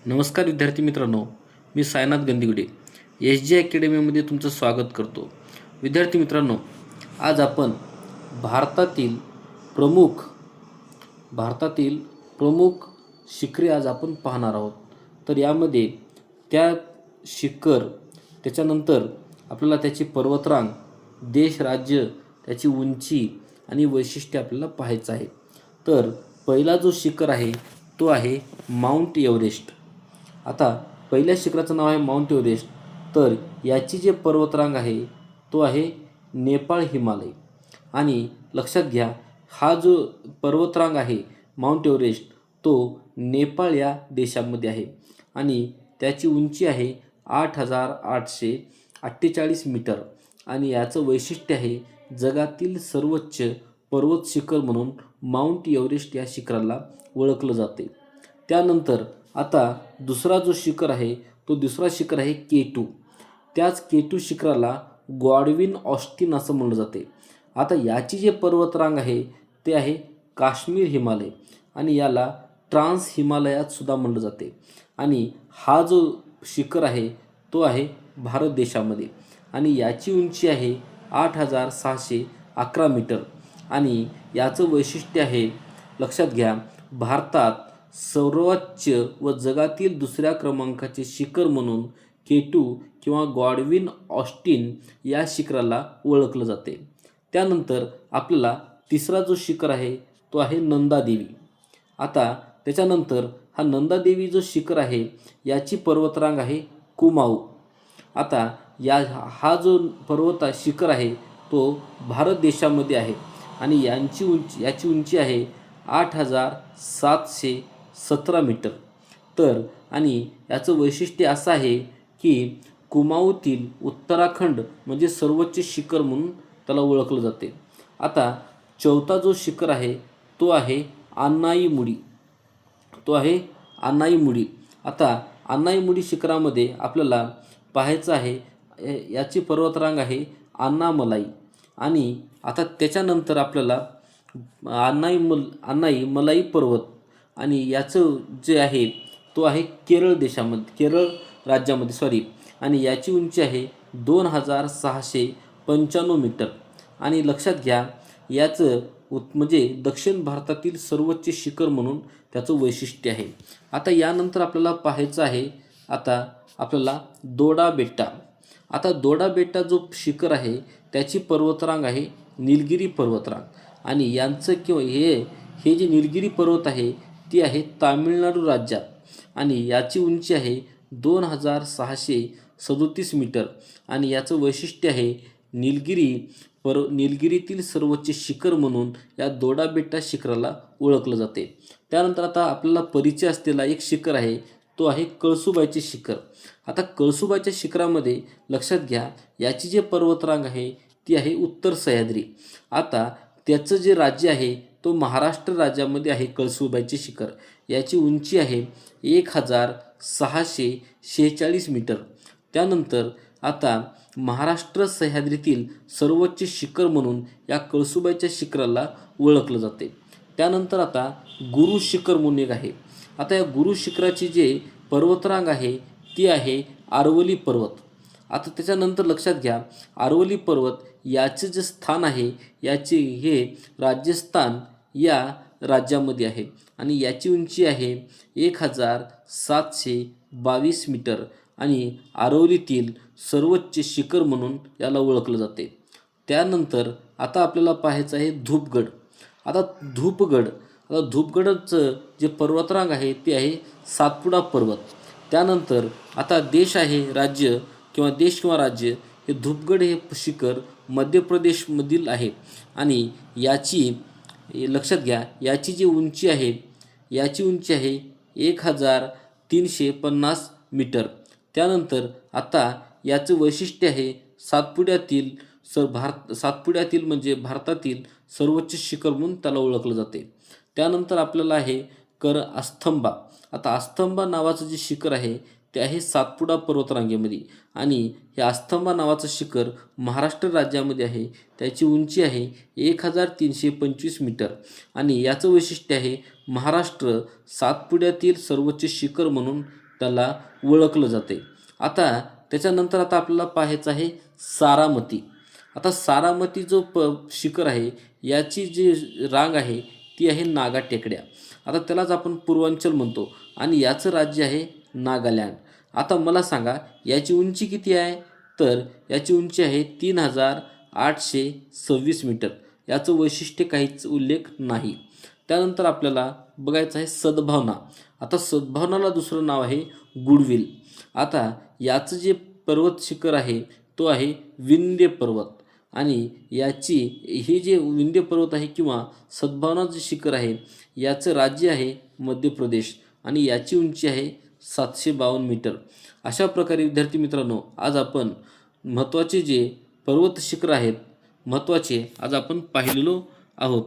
नमस्कार विद्यार्थी मित्रांनो, मी सायनाथ गंदिगुडे एस जी अकॅडमीमध्ये तुमचं स्वागत करतो. विद्यार्थी मित्रांनो, आज आपण भारतातील प्रमुख भारतातील प्रमुख शिखरे आज आपण पाहणार आहोत. तर यामध्ये त्या शिखर, त्याच्यानंतर आपल्याला त्याची पर्वतरांग, देश, राज्य, त्याची उंची आणि वैशिष्ट्ये आपल्याला पाहायचं आहे. तर पहिला जो शिखर आहे तो आहे माउंट एव्हरेस्ट. आता पहिल्या शिखराचं नाव आहे माउंट एव्हरेस्ट. तर याची जे पर्वतरांग आहे तो आहे नेपाळ हिमालय. आणि लक्षात घ्या, हा जो पर्वतरांग आहे माउंट एव्हरेस्ट तो नेपाळ या देशामध्ये आहे आणि त्याची उंची आहे 8,848 मीटर. आणि याचं वैशिष्ट्य आहे जगातील सर्वोच्च पर्वत शिखर म्हणून माउंट एव्हरेस्ट या शिखराला ओळखलं जाते. त्यानंतर आता दुसरा जो शिखर आहे तो दुसरा शिखर आहे K2. त्याच K2 शिखराला गॉडविन ऑस्टिन असं म्हणलं जाते. आता याची जे पर्वतरांग आहे ते आहे काश्मीर हिमालय आणि याला ट्रान्स हिमालयात सुद्धा म्हणलं जाते. आणि हा जो शिखर आहे तो आहे भारत देशामध्ये आणि याची उंची आहे 8,611 मीटर. आणि याचं वैशिष्ट्य आहे, लक्षात घ्या, भारतात सर्वोच्च व जगातील दुसऱ्या क्रमांकाचे शिखर म्हणून K2 किंवा गॉडविन ऑस्टिन या शिखराला ओळखलं जाते. त्यानंतर आपल्याला तिसरा जो शिखर आहे तो आहे नंदादेवी. आता त्याच्यानंतर हा नंदादेवी जो शिखर आहे याची पर्वतरांग आहे कुमाऊ. आता हा जो शिखर आहे तो भारत देशामध्ये आहे आणि याची उंची आहे 8,717 मीटर. तर आणि याचं वैशिष्ट्य असं आहे की कुमाऊतील उत्तराखंड म्हणजे सर्वोच्च शिखर म्हणून त्याला ओळखलं जाते. आता चौथा जो शिखर आहे तो आहे अन्नाईमुडी. आता अन्नाईमुडी शिखरामध्ये आपल्याला पाहायचं आहे याची पर्वतरांग आहे अन्नामलाई. आणि आता त्याच्यानंतर आपल्याला अन्नाईमलाई पर्वत आणि याचं जे आहे तो आहे केरळ राज्यामध्ये आणि याची उंची आहे 2,695 मीटर. आणि लक्षात घ्या, याचं म्हणजे दक्षिण भारतातील सर्वोच्च शिखर म्हणून त्याचं वैशिष्ट्य आहे. आता यानंतर आपल्याला पाहायचं आहे आपल्याला दोडा बेट्टा. आता दोडा बेट्टा जो शिखर आहे त्याची पर्वतरांग आहे निलगिरी पर्वतरांग. आणि यांचं हे जे निलगिरी पर्वत आहे ती आहे तामिळनाडू राज्यात आणि याची उंची आहे 2,637 मीटर. आणि याचं वैशिष्ट्य आहे निलगिरीतील सर्वोच्च शिखर म्हणून या दोडा बेट्टा शिखराला ओळखलं जाते. त्यानंतर आता आपल्याला परिचय असलेला एक शिखर आहे तो आहे कळसुबाईचे शिखर. आता कळसुबाईच्या शिखरामध्ये लक्षात घ्या, याची जे पर्वतरांग आहे ती आहे उत्तर सह्याद्री. आता त्याचं जे राज्य आहे तो महाराष्ट्र राज्यामध्ये आहे. कळसुबाईचे शिखर याची उंची आहे 1,646 मीटर. त्यानंतर आता महाराष्ट्र सह्याद्रीतील सर्वोच्च शिखर म्हणून या कळसुबाईच्या शिखराला ओळखलं जाते. त्यानंतर आता गुरु शिखर म्हणून एक आहे. आता या गुरु शिखराची जे पर्वतरांग आहे ती आहे आरवली पर्वत. आता त्याच्यानंतर लक्षात घ्या, आरवली पर्वत याचे जे स्थान आहे हे राजस्थान या राज्यामध्ये आहे आणि याची उंची आहे 1,722 मीटर. आणि आरवलीतील सर्वोच्च शिखर म्हणून याला ओळखलं जाते. त्यानंतर आता आपल्याला पाहायचं आहे धूपगड. आता धूपगडचं जे पर्वतरांग आहे ते आहे सातपुडा पर्वत. त्यानंतर आता देश किंवा राज्य हे धूपगड हे शिखर मध्य प्रदेशमधील आहे आणि लक्षात घ्या, याची जी उंची आहे 1,350 मीटर. त्यानंतर आता याचं वैशिष्ट्य आहे सातपुड्यातील म्हणजे भारतातील सर्वोच्च शिखर म्हणून त्याला ओळखलं जाते. त्यानंतर आपल्याला आहे अस्तंबा. आता अस्तंबा नावाचं जे शिखर आहे ते आहे सातपुडा पर्वतरांगेमध्ये आणि हे अस्तंबा नावाचं शिखर महाराष्ट्र राज्यामध्ये आहे. त्याची उंची आहे 1,325 मीटर आणि याचं वैशिष्ट्य आहे महाराष्ट्र सातपुड्यातील सर्वोच्च शिखर म्हणून त्याला ओळखलं जाते. आता त्याच्यानंतर आता आपल्याला पाहायचं आहे सारामती. आता सारामती जो शिखर आहे याची जी रांग आहे ती आहे नागा टेकड्या. आता त्यालाच आपण पूर्वांचल म्हणतो आणि याचं राज्य आहे नागालँड. आता मला सांगा याची उंची किती आहे? तर याची उंची आहे 3826 मीटर. याचं वैशिष्ट्य काहीच उल्लेख नाही. त्यानंतर आपल्याला बघायचं आहे सद्भावना. आता सद्भावनाला दुसरं नाव आहे गुडविल. आता याचं जे पर्वत शिखर आहे तो आहे विंध्य पर्वत आणि याची हे जे विंध्य पर्वत आहे किंवा सद्भावना जे शिखर आहे याचं राज्य आहे मध्य प्रदेश आणि याची उंची आहे 752 मीटर. अशा प्रकारे विद्यार्थी मित्रांनो आज आपण महत्त्वाचे जे पर्वत शिखर आहेत महत्त्वाचे आज आपण पाहिलेलो आहोत.